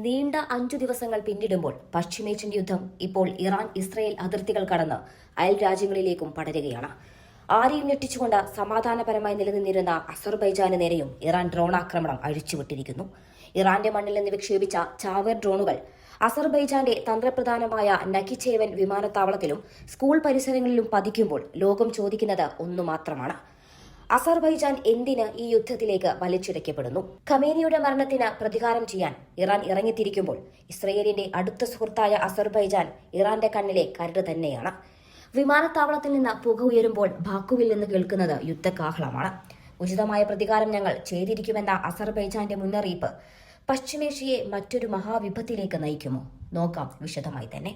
നീണ്ട 5 ദിവസങ്ങൾ പിന്നിടുമ്പോൾ പശ്ചിമേഷ്യൻ യുദ്ധം ഇപ്പോൾ ഇറാൻ ഇസ്രയേൽ അതിർത്തികൾ കടന്ന് അയൽ രാജ്യങ്ങളിലേക്കും പടരുകയാണ്. ആരെയും ഞെട്ടിച്ചുകൊണ്ട് സമാധാനപരമായി നിലനിന്നിരുന്ന അസർബൈജാന് നേരെയും ഇറാൻ ഡ്രോണാക്രമണം അഴിച്ചുവിട്ടിരിക്കുന്നു. ഇറാന്റെ മണ്ണിൽ നിന്ന് വിക്ഷേപിച്ച ചാവേർ ഡ്രോണുകൾ അസർബൈജാന്റെ തന്ത്രപ്രധാനമായ നഖിച്ചേവൻ വിമാനത്താവളത്തിലും സ്കൂൾ പരിസരങ്ങളിലും പതിക്കുമ്പോൾ ലോകം ചോദിക്കുന്നത് ഒന്നു മാത്രമാണ്: അസർബൈജാൻ എന്തിന് ഈ യുദ്ധത്തിലേക്ക് വലിച്ചിഴക്കപ്പെടുന്നു? ഖമേനിയുടെ മരണത്തിന് പ്രതികാരം ചെയ്യാൻ ഇറാൻ ഇറങ്ങിത്തിരിക്കുമ്പോൾ ഇസ്രയേലിന്റെ അടുത്ത സുഹൃത്തായ അസർബൈജാൻ ഇറാന്റെ കണ്ണിലെ കരട് തന്നെയാണ്. വിമാനത്താവളത്തിൽ നിന്ന് പുക ഉയരുമ്പോൾ ബാക്കുവിൽ നിന്ന് കേൾക്കുന്നത് യുദ്ധകാഹളമാണ്. ഉചിതമായ പ്രതികാരം ഞങ്ങൾ ചെയ്തിരിക്കുമെന്ന അസർബൈജാന്റെ മുന്നറിയിപ്പ് പശ്ചിമേഷ്യയെ മറ്റൊരു മഹാവിപത്തിലേക്ക് നയിക്കുമോ? നോക്കാം വിശദമായി തന്നെ.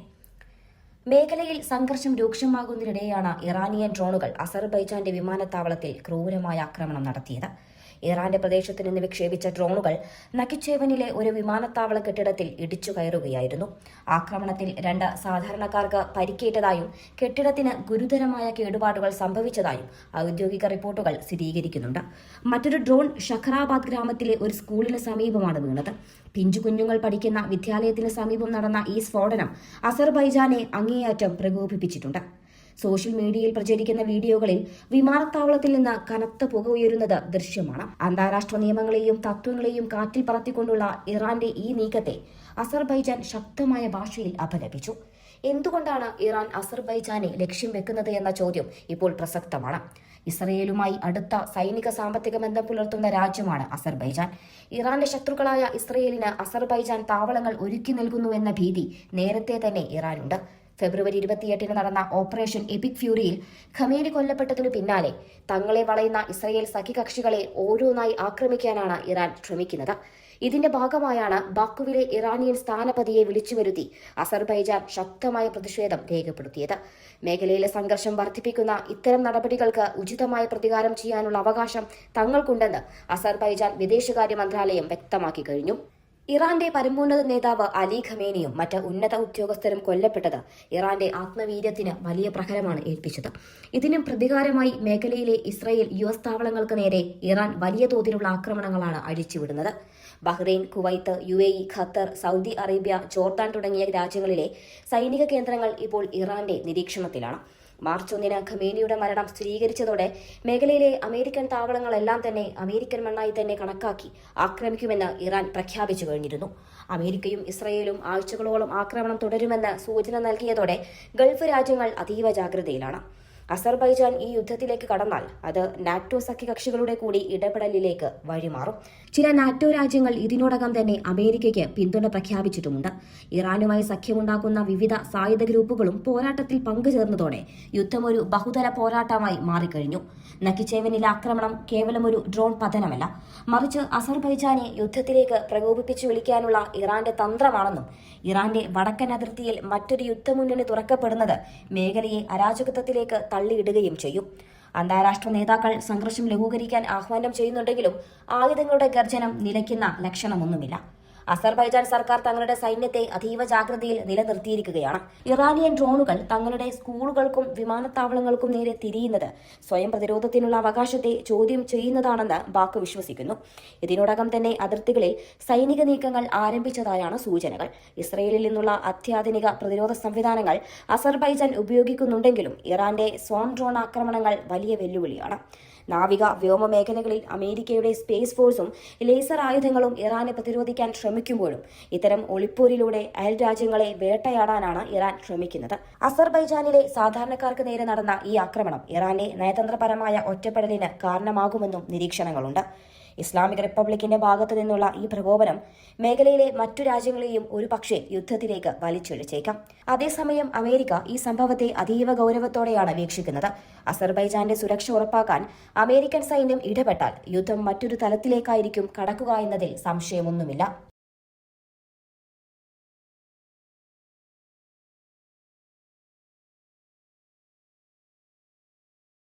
മേഖലയിൽ സംഘർഷം രൂക്ഷമാകുന്നതിനിടെയാണ് ഇറാനിയൻ ഡ്രോണുകൾ അസർബൈജാന്റെ വിമാനത്താവളത്തിൽ ക്രൂരമായ ആക്രമണം നടത്തിയത്. ഇറാന്റെ പ്രദേശത്ത് നിന്ന് വിക്ഷേപിച്ച ഡ്രോണുകൾ നഖിച്ചേവനിലെ ഒരു വിമാനത്താവള കെട്ടിടത്തിൽ ഇടിച്ചു കയറുകയായിരുന്നു. ആക്രമണത്തിൽ 2 സാധാരണക്കാർക്ക് പരിക്കേറ്റതായും കെട്ടിടത്തിന് ഗുരുതരമായ കേടുപാടുകൾ സംഭവിച്ചതായും ഔദ്യോഗിക റിപ്പോർട്ടുകൾ സ്ഥിരീകരിക്കുന്നുണ്ട്. മറ്റൊരു ഡ്രോൺ ഷഖറാബാദ് ഗ്രാമത്തിലെ ഒരു സ്കൂളിന് സമീപമാണ് വീണത്. പിഞ്ചു കുഞ്ഞുങ്ങൾ പഠിക്കുന്ന വിദ്യാലയത്തിന് സമീപം നടന്ന ഈ സ്ഫോടനം അസർബൈജാനെ അങ്ങേയറ്റം പ്രകോപിപ്പിച്ചിട്ടുണ്ട്. സോഷ്യൽ മീഡിയയിൽ പ്രചരിക്കുന്ന വീഡിയോകളിൽ വിമാനത്താവളത്തിൽ നിന്ന് കനത്ത പുക ഉയരുന്നത് ദൃശ്യമാണ്. അന്താരാഷ്ട്ര നിയമങ്ങളെയും തത്വങ്ങളെയും കാറ്റിൽ പറത്തിക്കൊണ്ടുള്ള ഇറാന്റെ ഈ നീക്കത്തെ അസർബൈജാൻ ശക്തമായ ഭാഷയിൽ അപലപിച്ചു. എന്തുകൊണ്ടാണ് ഇറാൻ അസർബൈജാനെ ലക്ഷ്യം വെക്കുന്നത് എന്ന ചോദ്യം ഇപ്പോൾ പ്രസക്തമാണ്. ഇസ്രയേലുമായി അടുത്ത സൈനിക സാമ്പത്തിക ബന്ധം പുലർത്തുന്ന രാജ്യമാണ് അസർബൈജാൻ. ഇറാന്റെ ശത്രുക്കളായ ഇസ്രയേലിന് അസർബൈജാൻ താവളങ്ങൾ ഒരുക്കി നൽകുന്നുവെന്ന ഭീതി നേരത്തെ തന്നെ ഇറാനുണ്ട്. ഫെബ്രുവരി 28 നടന്ന ഓപ്പറേഷൻ എപിക് ഫ്യൂരിയിൽ ഖമേനി കൊല്ലപ്പെട്ടതിനു പിന്നാലെ തങ്ങളെ വളയുന്ന ഇസ്രയേൽ സഖ്യകക്ഷികളെ ഓരോന്നായി ആക്രമിക്കാനാണ് ഇറാൻ ശ്രമിക്കുന്നത്. ഇതിന്റെ ഭാഗമായാണ് ബാക്കുവിലെ ഇറാനിയൻ സ്ഥാനപതിയെ വിളിച്ചുവരുത്തി അസർബൈജാൻ ശക്തമായ പ്രതിഷേധം രേഖപ്പെടുത്തിയത്. മേഖലയിലെ സംഘർഷം വർദ്ധിപ്പിക്കുന്ന ഇത്തരം നടപടികൾക്ക് ഉചിതമായ പ്രതികാരം ചെയ്യാനുള്ള അവകാശം തങ്ങൾക്കുണ്ടെന്ന് അസർബൈജാൻ വിദേശകാര്യ മന്ത്രാലയം വ്യക്തമാക്കി കഴിഞ്ഞു. ഇറാന്റെ പരമോന്നത നേതാവ് അലി ഖമേനിയും മറ്റ് ഉന്നത ഉദ്യോഗസ്ഥരും കൊല്ലപ്പെട്ടത് ഇറാന്റെ ആത്മവീര്യത്തിന് വലിയ പ്രഹരമാണ് ഏൽപ്പിച്ചത്. ഇതിനും പ്രതികാരമായി മേഖലയിലെ ഇസ്രയേൽ US താവളങ്ങൾക്ക് നേരെ ഇറാൻ വലിയ തോതിലുള്ള ആക്രമണങ്ങളാണ് അഴിച്ചുവിടുന്നത്. Bahrain, Kuwait, UAE, Qatar, Saudi Arabia, Jordan തുടങ്ങിയ രാജ്യങ്ങളിലെ സൈനിക കേന്ദ്രങ്ങൾ ഇപ്പോൾ ഇറാന്റെ നിരീക്ഷണത്തിലാണ്. മാർച്ച് 1 ഖമേനിയുടെ മരണം സ്ഥിരീകരിച്ചതോടെ മേഖലയിലെ അമേരിക്കൻ താവളങ്ങളെല്ലാം തന്നെ അമേരിക്കൻ മണ്ണായി തന്നെ കണക്കാക്കി ആക്രമിക്കുമെന്ന് ഇറാൻ പ്രഖ്യാപിച്ചു കഴിഞ്ഞിരുന്നു. അമേരിക്കയും ഇസ്രയേലും ആഴ്ചകളോളം ആക്രമണം തുടരുമെന്ന് സൂചന നൽകിയതോടെ ഗൾഫ് രാജ്യങ്ങൾ അതീവ ജാഗ്രതയിലാണ്. അസർബൈജാൻ ഈ യുദ്ധത്തിലേക്ക് കടന്നാൽ അത് നാറ്റോ സഖ്യകക്ഷികളുടെ കൂടി ഇടപെടലിലേക്ക് വഴിമാറും. ചില നാറ്റോ രാജ്യങ്ങൾ ഇതിനോടകം തന്നെ അമേരിക്കയ്ക്ക് പിന്തുണ പ്രഖ്യാപിച്ചിട്ടുമുണ്ട്. ഇറാനുമായി സഖ്യമുണ്ടാക്കുന്ന വിവിധ സായുധ ഗ്രൂപ്പുകളും പോരാട്ടത്തിൽ പങ്കുചേർന്നതോടെ യുദ്ധം ഒരു ബഹുതല പോരാട്ടമായി മാറിക്കഴിഞ്ഞു. നഖിച്ചേവനിലെ ആക്രമണം കേവലം ഒരു ഡ്രോൺ പതനമല്ല, മറിച്ച് അസർബൈജാനെ യുദ്ധത്തിലേക്ക് പ്രകോപിപ്പിച്ചു വിളിക്കാനുള്ള ഇറാന്റെ തന്ത്രമാണെന്നും ഇറാന്റെ വടക്കൻ അതിർത്തിയിൽ മറ്റൊരു യുദ്ധമുന്നണി തുറക്കപ്പെടുന്നത് മേഖലയെ അരാജകത്വത്തിലേക്ക് തള്ളിയിടുകയും ചെയ്യും. അന്താരാഷ്ട്ര നേതാക്കൾ സംഘർഷം ലഘൂകരിക്കാൻ ആഹ്വാനം ചെയ്യുന്നുണ്ടെങ്കിലും ആയുധങ്ങളുടെ ഗർജനം നിലയ്ക്കുന്ന ലക്ഷണമൊന്നുമില്ല. അസർബൈജാൻ സർക്കാർ തങ്ങളുടെ സൈന്യത്തെ അതീവ ജാഗ്രതയിൽ നിലനിർത്തിയിരിക്കുകയാണ്. ഇറാനിയൻ ഡ്രോണുകൾ തങ്ങളുടെ സ്കൂളുകൾക്കും വിമാനത്താവളങ്ങൾക്കും നേരെ തിരിയുന്നത് സ്വയം പ്രതിരോധത്തിനുള്ള അവകാശത്തെ ചോദ്യം ചെയ്യുന്നതാണെന്ന് ബാക്കു വിശ്വസിക്കുന്നു. ഇതിനോടകം തന്നെ അതിർത്തികളിൽ സൈനിക നീക്കങ്ങൾ ആരംഭിച്ചതായാണ് സൂചനകൾ. ഇസ്രയേലിൽ നിന്നുള്ള അത്യാധുനിക പ്രതിരോധ സംവിധാനങ്ങൾ അസർബൈജാൻ ഉപയോഗിക്കുന്നുണ്ടെങ്കിലും ഇറാന്റെ സ്വാം ഡ്രോൺ ആക്രമണങ്ങൾ വലിയ വെല്ലുവിളിയാണ്. നാവിക വ്യോമ മേഖലകളിൽ അമേരിക്കയുടെ സ്പേസ് ഫോഴ്സും ലേസർ ആയുധങ്ങളും ഇറാനെ പ്രതിരോധിക്കാൻ ശ്രമിക്കുമ്പോഴും ഇത്തരം ഒളിപ്പോരിലൂടെ അയൽ രാജ്യങ്ങളെ വേട്ടയാടാനാണ് ഇറാൻ ശ്രമിക്കുന്നത്. അസർബൈജാനിലെ സാധാരണക്കാർക്ക് നേരെ നടന്ന ഈ ആക്രമണം ഇറാന്റെ നയതന്ത്രപരമായ ഒറ്റപ്പെടലിന് കാരണമാകുമെന്നും നിരീക്ഷണങ്ങളുണ്ട്. ഇസ്ലാമിക് റിപ്പബ്ലിക്കിന്റെ ഭാഗത്തു നിന്നുള്ള ഈ പ്രകോപനം മേഖലയിലെ മറ്റു രാജ്യങ്ങളെയും ഒരുപക്ഷെ യുദ്ധത്തിലേക്ക് വലിച്ചിഴച്ചേക്കാം. അതേസമയം അമേരിക്ക ഈ സംഭവത്തെ അതീവ ഗൗരവത്തോടെയാണ് വീക്ഷിക്കുന്നത്. അസർബൈജാന്റെ സുരക്ഷ ഉറപ്പാക്കാൻ അമേരിക്കൻ സൈന്യം ഇടപെട്ടാൽ യുദ്ധം മറ്റൊരു തലത്തിലേക്കായിരിക്കും കടക്കുക എന്നതിൽ സംശയമൊന്നുമില്ല.